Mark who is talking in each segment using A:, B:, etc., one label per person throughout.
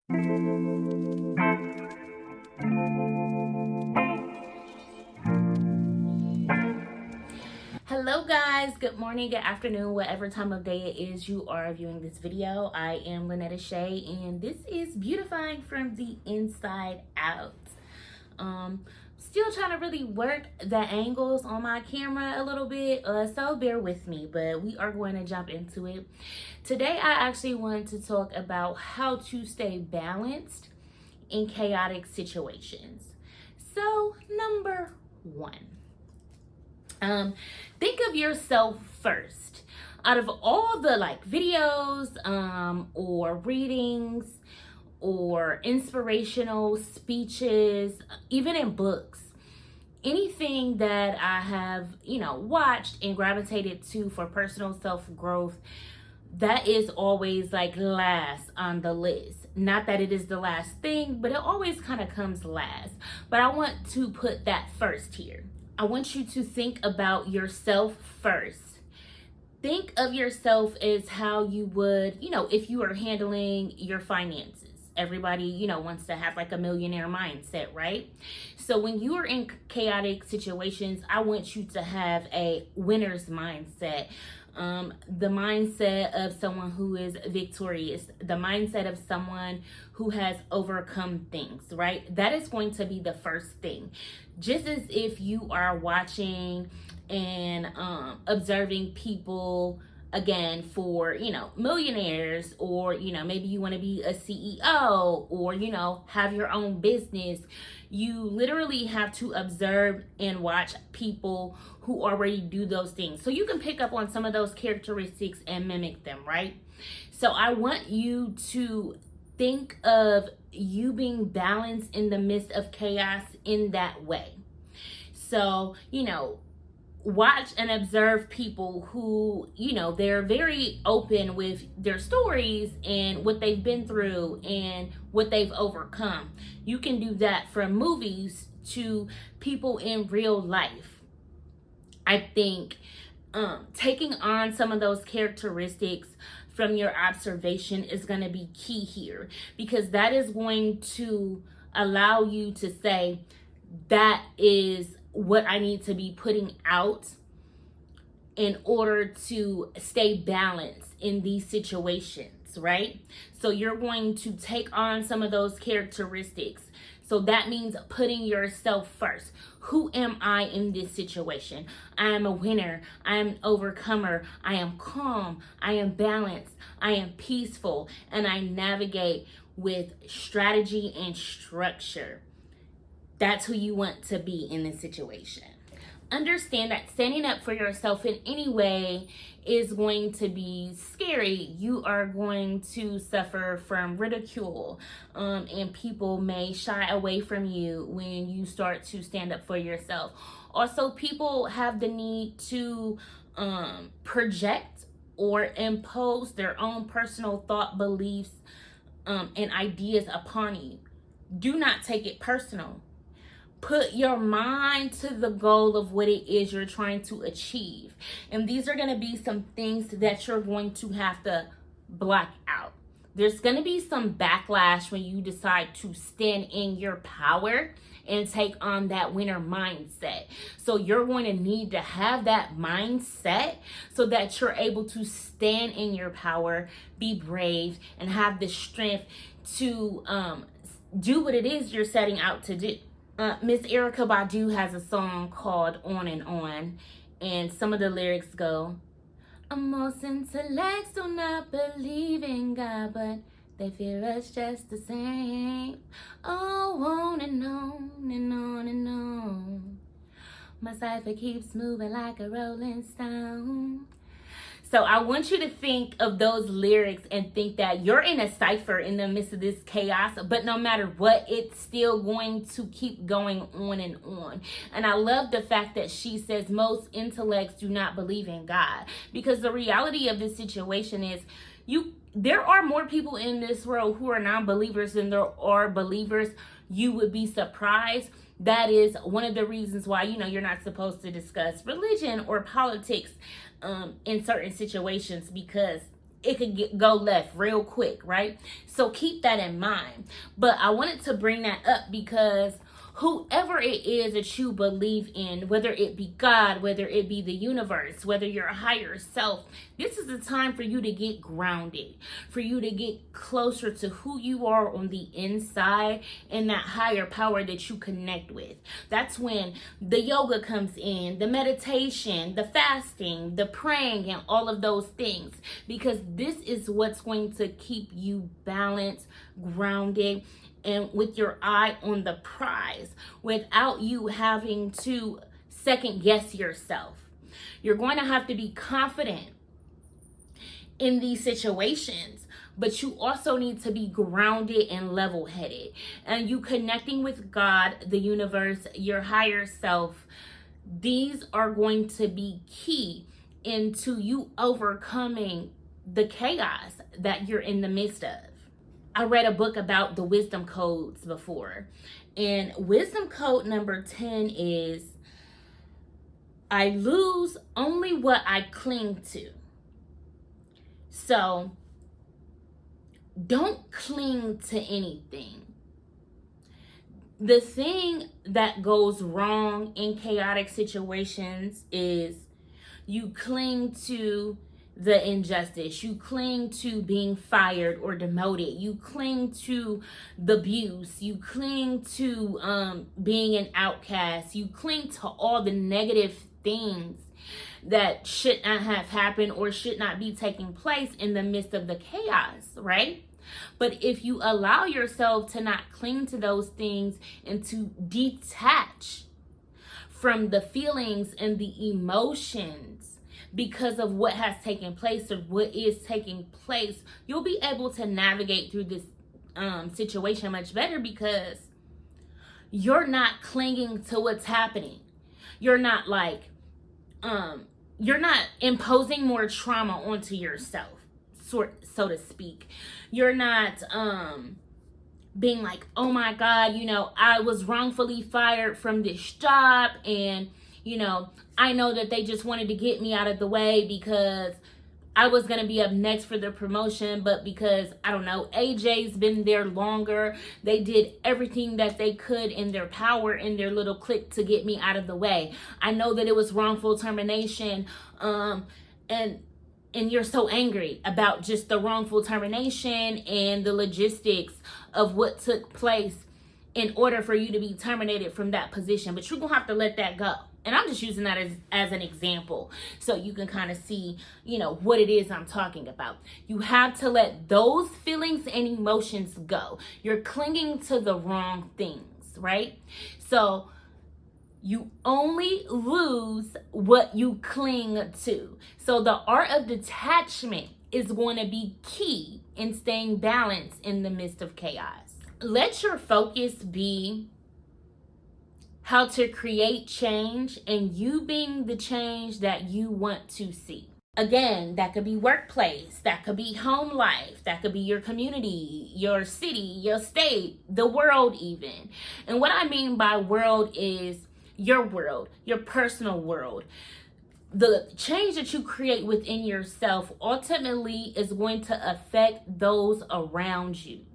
A: Hello guys, good morning, good afternoon, whatever time of day it is you are viewing this video. I am Lynetta Shay and this is beautifying from the inside out. Still trying to really work the angles on my camera a little bit, so bear with me, but we are going to jump into it. Today I actually wanted to talk about how to stay balanced in chaotic situations. So number one, think of yourself first. Out of all the videos or readings or inspirational speeches, even in books, anything that I have watched and gravitated to for personal self-growth, that is always last on the list. Not that it is the last thing, but it always kind of comes last. But I want to put that first here. I want you to think about yourself first. Think of yourself as how you would, if you are handling your finances. Everybody, wants to have a millionaire mindset, right? So when you are in chaotic situations, I want you to have a winner's mindset. The mindset of someone who is victorious, the mindset of someone who has overcome things, right? That is going to be the first thing. Just as if you are watching and observing people, again, for millionaires, or maybe you want to be a CEO, or have your own business. You literally have to observe and watch people who already do those things, so you can pick up on some of those characteristics and mimic them, right? So I want you to think of you being balanced in the midst of chaos in that way. So watch and observe people who, they're very open with their stories and what they've been through and what they've overcome. You can do that from movies to people in real life. I think taking on some of those characteristics from your observation is going to be key here, because that is going to allow you to say, that is what I need to be putting out in order to stay balanced in these situations, right? So you're going to take on some of those characteristics. So that means putting yourself first. Who am I in this situation? I am a winner. I am an overcomer. I am calm. I am balanced. I am peaceful. And I navigate with strategy and structure. That's who you want to be in this situation. Understand that standing up for yourself in any way is going to be scary. You are going to suffer from ridicule, and people may shy away from you when you start to stand up for yourself. Also, people have the need to project or impose their own personal thought, beliefs, and ideas upon you. Do not take it personal. Put your mind to the goal of what it is you're trying to achieve. And these are going to be some things that you're going to have to block out. There's going to be some backlash when you decide to stand in your power and take on that winner mindset. So you're going to need to have that mindset so that you're able to stand in your power, be brave, and have the strength to do what it is you're setting out to do. Miss Erykah Badu has a song called On and On, and some of the lyrics go, most intellects do not believe in God, but they fear us just the same. Oh, on and on and on and on. My cipher keeps moving like a rolling stone. So I want you to think of those lyrics and think that you're in a cipher in the midst of this chaos, but no matter what, it's still going to keep going on and on. And I love the fact that she says most intellects do not believe in God, because the reality of this situation is there are more people in this world who are non-believers than there are believers. You would be surprised. That is one of the reasons why, you're not supposed to discuss religion or politics in certain situations, because it could go left real quick, right? So keep that in mind. But I wanted to bring that up because whoever it is that you believe in, whether it be God, whether it be the universe, whether you're a higher self, this is the time for you to get grounded, for you to get closer to who you are on the inside and that higher power that you connect with. That's when the yoga comes in, the meditation, the fasting, the praying, and all of those things, because this is what's going to keep you balanced, grounded, and with your eye on the prize without you having to second guess yourself. You're going to have to be confident in these situations, but you also need to be grounded and level-headed. And you connecting with God, the universe, your higher self, these are going to be key into you overcoming the chaos that you're in the midst of. I read a book about the wisdom codes before, and wisdom code number 10 is, I lose only what I cling to. So don't cling to anything. The thing that goes wrong in chaotic situations is you cling to the injustice, you cling to being fired or demoted, you cling to the abuse, you cling to being an outcast, you cling to all the negative things that should not have happened or should not be taking place in the midst of the chaos, right? But if you allow yourself to not cling to those things and to detach from the feelings and the emotions because of what has taken place or what is taking place, you'll be able to navigate through this situation much better, because you're not clinging to what's happening. You're not you're not imposing more trauma onto yourself, so to speak. You're not being like, oh my God, I was wrongfully fired from this job, and I know that they just wanted to get me out of the way because I was going to be up next for the promotion, but because, I don't know, AJ's been there longer, they did everything that they could in their power, in their little clique, to get me out of the way. I know that it was wrongful termination, and you're so angry about just the wrongful termination and the logistics of what took place in order for you to be terminated from that position. But you're going to have to let that go. And I'm just using that as an example so you can kind of see, what it is I'm talking about. You have to let those feelings and emotions go. You're clinging to the wrong things, right? So you only lose what you cling to. So the art of detachment is going to be key in staying balanced in the midst of chaos. Let your focus be how to create change, and you being the change that you want to see. Again, that could be workplace, that could be home life, that could be your community, your city, your state, the world even. And what I mean by world is your world, your personal world. The change that you create within yourself ultimately is going to affect those around you.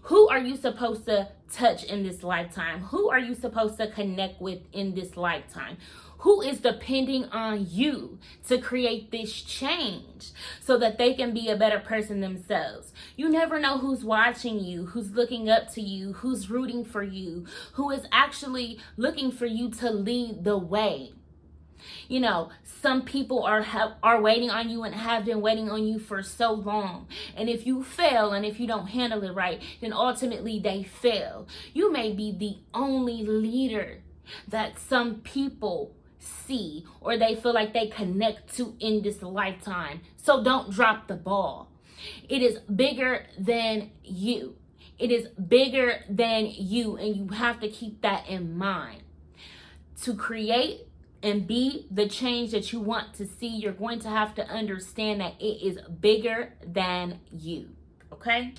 A: Who are you supposed to touch in this lifetime? Who are you supposed to connect with in this lifetime? Who is depending on you to create this change so that they can be a better person themselves? You never know who's watching you, who's looking up to you, who's rooting for you, who is actually looking for you to lead the way. Some people are waiting on you and have been waiting on you for so long. And if you fail and if you don't handle it right, then ultimately they fail. You may be the only leader that some people see or they feel like they connect to in this lifetime. So don't drop the ball. It is bigger than you. It is bigger than you, and you have to keep that in mind. To create and be the change that you want to see, you're going to have to understand that it is bigger than you. Okay,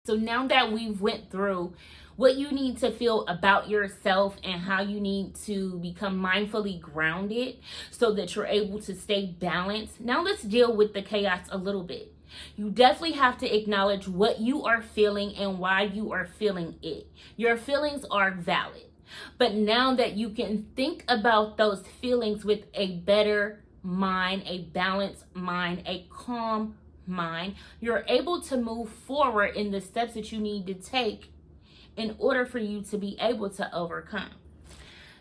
A: so now that we've went through what you need to feel about yourself and how you need to become mindfully grounded so that you're able to stay balanced, now let's deal with the chaos a little bit. You definitely have to acknowledge what you are feeling and why you are feeling it. Your feelings are valid. But now that you can think about those feelings with a better mind, a balanced mind, a calm mind, you're able to move forward in the steps that you need to take in order for you to be able to overcome.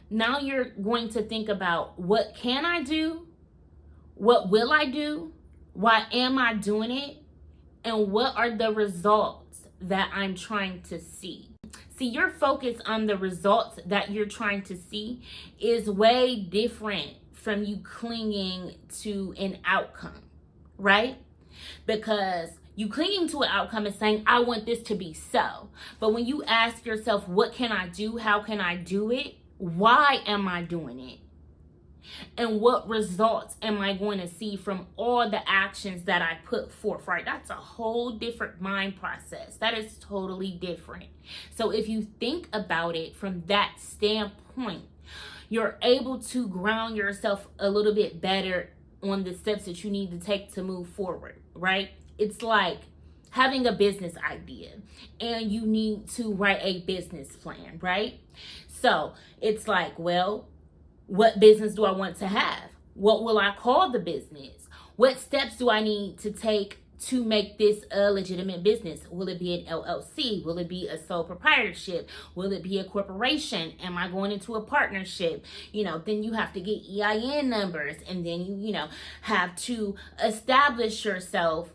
A: Now you're going to think about, what can I do? What will I do? Why am I doing it? And what are the results that I'm trying to see? See, your focus on the results that you're trying to see is way different from you clinging to an outcome, right? Because you clinging to an outcome is saying, I want this to be so. But when you ask yourself, what can I do? How can I do it? Why am I doing it? And what results am I going to see from all the actions that I put forth, right? That's a whole different mind process. That is totally different. So if you think about it from that standpoint, you're able to ground yourself a little bit better on the steps that you need to take to move forward, right? It's like having a business idea and you need to write a business plan, right? So it's like, well, what business do I want to have? What will I call the business? What steps do I need to take to make this a legitimate business? Will it be an LLC? Will it be a sole proprietorship? Will it be a corporation? Am I going into a partnership? Then you have to get EIN numbers, and then you have to establish yourself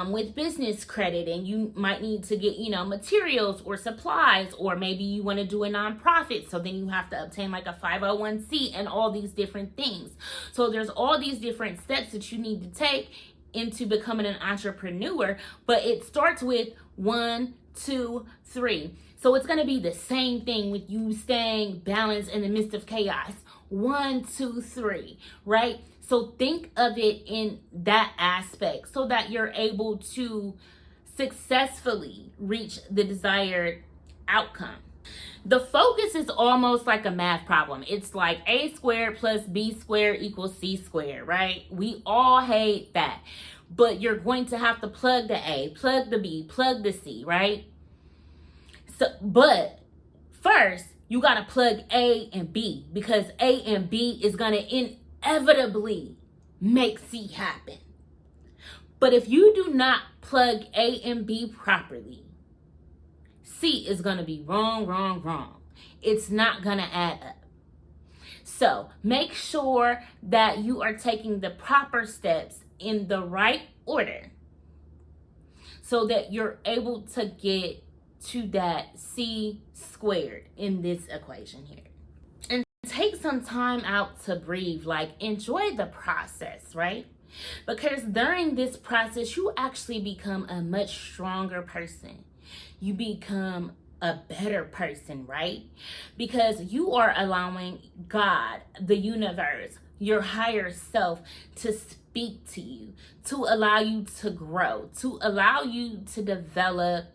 A: with business credit, and you might need to get materials or supplies, or maybe you want to do a nonprofit, so then you have to obtain like a 501c and all these different things. So there's all these different steps that you need to take into becoming an entrepreneur, but it starts with 1, 2, 3. So it's going to be the same thing with you staying balanced in the midst of chaos. 1, 2, 3, right? So think of it in that aspect so that you're able to successfully reach the desired outcome. The focus is almost like a math problem. It's like a squared plus b squared equals c squared, right? We all hate that. But you're going to have to plug the a, plug the b, plug the c, right? But first, you got to plug a and b, because a and b is going to inevitably make c happen. But if you do not plug a and b properly, C is going to be wrong. It's not going to add up. So make sure that you are taking the proper steps in the right order so that you're able to get to that C squared in this equation here. And take some time out to breathe, like enjoy the process, right? Because during this process, you actually become a much stronger person. You become a better person, right? Because you are allowing God, the universe, your higher self to speak to you, to allow you to grow, to allow you to develop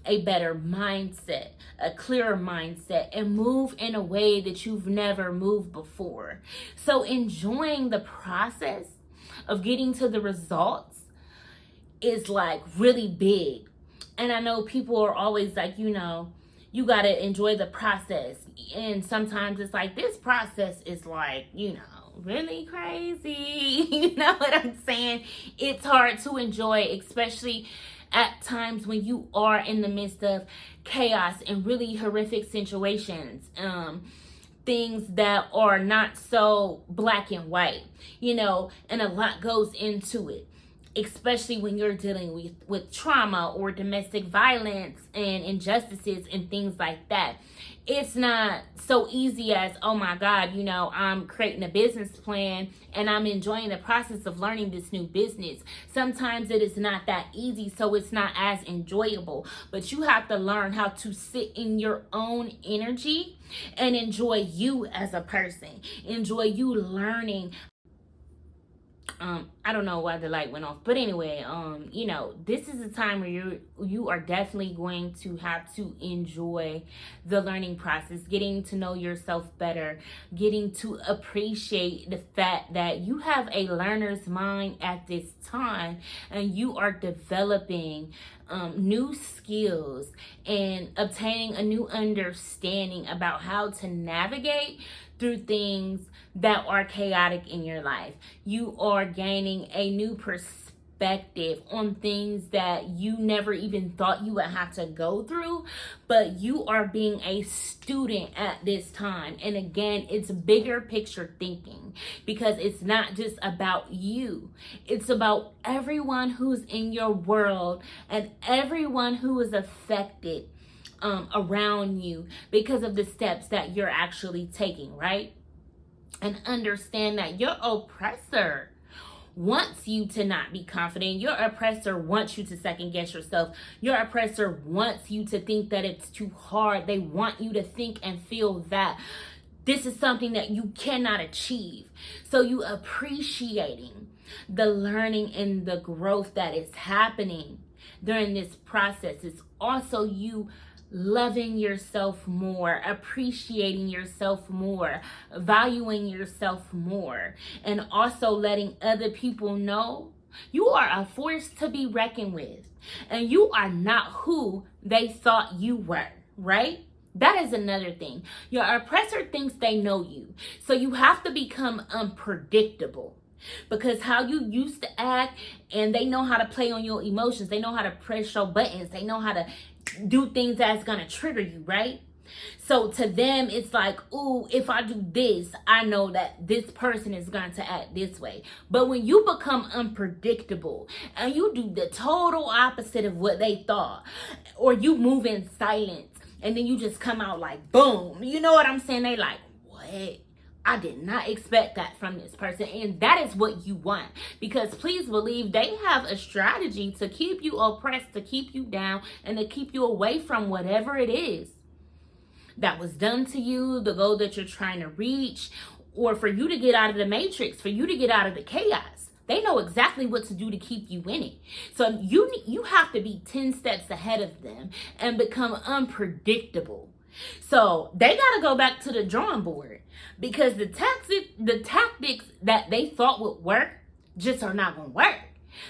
A: a better mindset, a clearer mindset, and move in a way that you've never moved before. So enjoying the process of getting to the results is like really big. And I know people are always like, you got to enjoy the process. And sometimes it's like, this process is like, really crazy. You know what I'm saying? It's hard to enjoy, especially at times when you are in the midst of chaos and really horrific situations. Things that are not so black and white, and a lot goes into it. Especially when you're dealing with trauma or domestic violence and injustices and things like that. It's not so easy as, oh my God, I'm creating a business plan and I'm enjoying the process of learning this new business. Sometimes it is not that easy, so it's not as enjoyable. But you have to learn how to sit in your own energy and enjoy you as a person. Enjoy you learning I don't know why the light went off, but anyway, you know, this is a time where you are definitely going to have to enjoy the learning process, getting to know yourself better, getting to appreciate the fact that you have a learner's mind at this time, and you are developing new skills and obtaining a new understanding about how to navigate through things that are chaotic in your life. You are gaining a new perspective on things that you never even thought you would have to go through, but you are being a student at this time. And again, it's bigger picture thinking, because it's not just about you, it's about everyone who's in your world and everyone who is affected around you because of the steps that you're actually taking, right? And understand that your oppressor wants you to not be confident. Your oppressor wants you to second guess yourself. Your oppressor wants you to think that it's too hard. They want you to think and feel that this is something that you cannot achieve. So you appreciating the learning and the growth that is happening during this process is also you loving yourself more, appreciating yourself more, valuing yourself more, and also letting other people know you are a force to be reckoned with, and you are not who they thought you were, right? That is another thing. Your oppressor thinks they know you, so you have to become unpredictable. Because how you used to act, and they know how to play on your emotions, they know how to press your buttons, they know how to do things that's gonna trigger you, right? So to them, it's like, ooh, if I do this, I know that this person is going to act this way. But when you become unpredictable and you do the total opposite of what they thought, or you move in silence and then you just come out like boom, you know what I'm saying? They like, what? I did not expect that from this person. And that is what you want. Because please believe they have a strategy to keep you oppressed, to keep you down, and to keep you away from whatever it is that was done to you, the goal that you're trying to reach, or for you to get out of the matrix, for you to get out of the chaos. They know exactly what to do to keep you in it. So you have to be 10 steps ahead of them and become unpredictable. So they got to go back to the drawing board, because the tactics that they thought would work just are not going to work,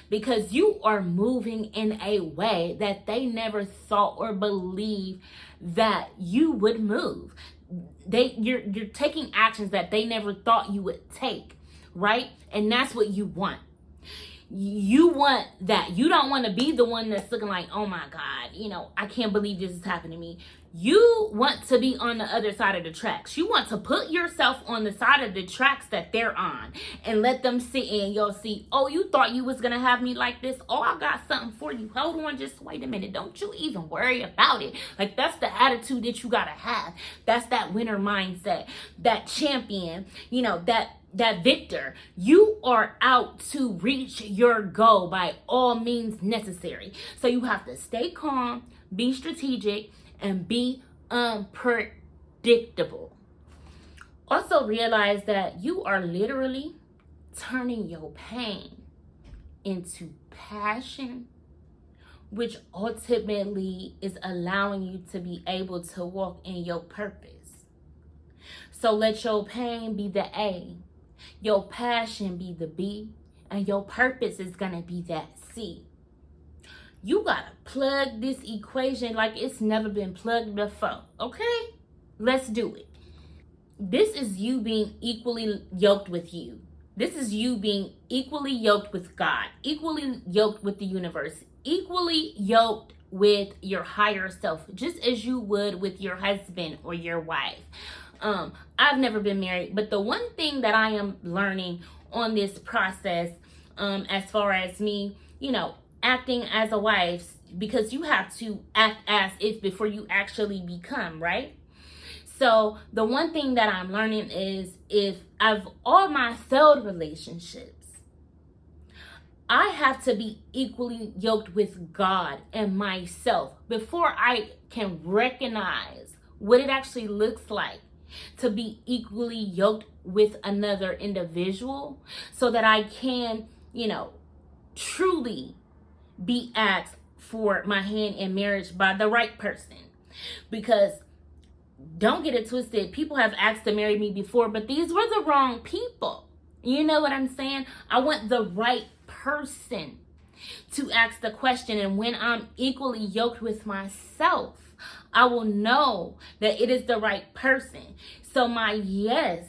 A: because you are moving in a way that they never thought or believed that you would move. You're taking actions that they never thought you would take, right? And that's what you want. You want that. You don't want to be the one that's looking like, oh my God, you know, I can't believe this is happening to me. You want to be on the other side of the tracks. You want to put yourself on the side of the tracks that they're on and let them sit in your seat. Oh, you thought you was going to have me like this? Oh, I got something for you. Hold on, just wait a minute. Don't you even worry about it. Like, that's the attitude that you got to have. That's that winner mindset, that champion, you know, that victor. You are out to reach your goal by all means necessary. So you have to stay calm, be strategic, and be unpredictable. Also realize that you are literally turning your pain into passion, which ultimately is allowing you to be able to walk in your purpose. So let your pain be the A, your passion be the B, and your purpose is gonna be that C. You gotta plug this equation like it's never been plugged before, okay? Let's do it. This is you being equally yoked with you. This is you being equally yoked with God, equally yoked with the universe, equally yoked with your higher self, just as you would with your husband or your wife. I've never been married, but the one thing that I am learning on this process, as far as me, you know, acting as a wife, because you have to act as if before you actually become, right? So the one thing that I'm learning is, if of all my failed relationships, I have to be equally yoked with God and myself before I can recognize what it actually looks like to be equally yoked with another individual so that I can, truly be asked for my hand in marriage by the right person. Because don't get it twisted, people have asked to marry me before, but these were the wrong people. You know what I'm saying? I want the right person to ask the question. And when I'm equally yoked with myself, I will know that it is the right person. So my yes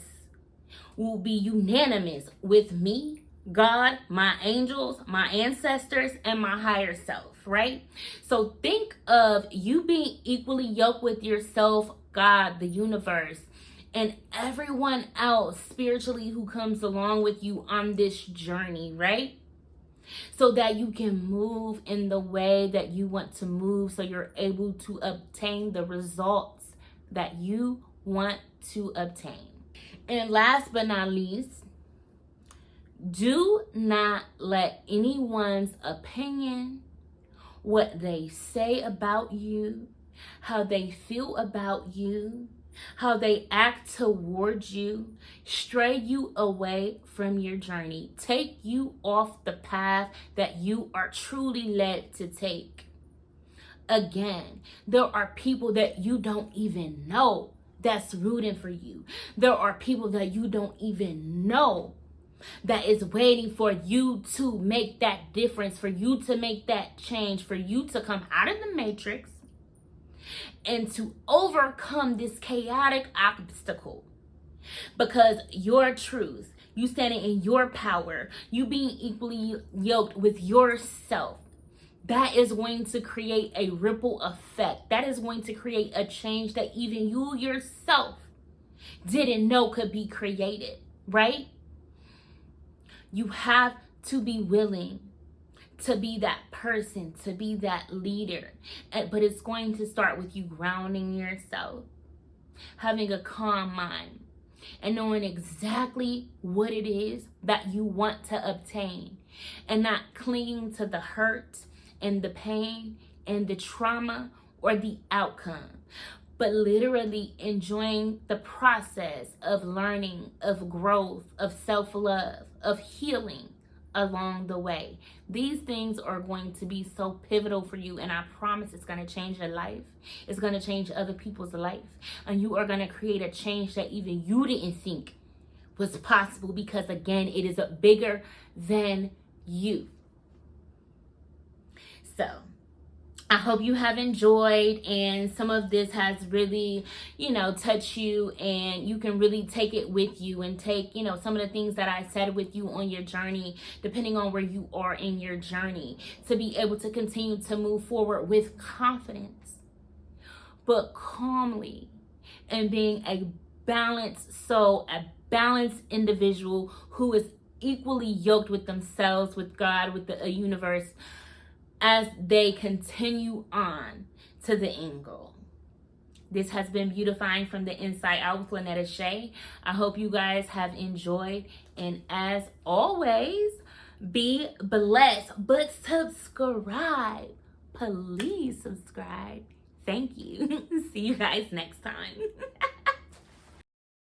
A: will be unanimous with me, God, my angels, my ancestors, and my higher self, right? So think of you being equally yoked with yourself, God, the universe, and everyone else spiritually who comes along with you on this journey, right? So that you can move in the way that you want to move, so you're able to obtain the results that you want to obtain. And last but not least, do not let anyone's opinion, what they say about you, how they feel about you, how they act towards you, stray you away from your journey, take you off the path that you are truly led to take. Again, there are people that you don't even know that's rooting for you. There are people that you don't even know that is waiting for you to make that difference, for you to make that change, for you to come out of the matrix and to overcome this chaotic obstacle. Because your truth, you standing in your power, you being equally yoked with yourself, that is going to create a ripple effect. That is going to create a change that even you yourself didn't know could be created, right? You have to be willing to be that person, to be that leader. But it's going to start with you grounding yourself, having a calm mind, and knowing exactly what it is that you want to obtain, and not clinging to the hurt and the pain and the trauma or the outcome, but literally enjoying the process of learning, of growth, of self-love, of healing along the way. These things are going to be so pivotal for you, and I promise it's going to change your life. It's going to change other people's life, and you are going to create a change that even you didn't think was possible, because again, it is bigger than you. So I hope you have enjoyed, and some of this has really, touched you, and you can really take it with you and take, some of the things that I said with you on your journey, depending on where you are in your journey, to be able to continue to move forward with confidence, but calmly, and being a balanced soul, a balanced individual who is equally yoked with themselves, with God, with the universe, as they continue on to the end goal. This has been Beautifying from the Inside Out with Lynetta Shay. I hope you guys have enjoyed, and as always, be blessed. But subscribe. Please subscribe. Thank you. See you guys next time.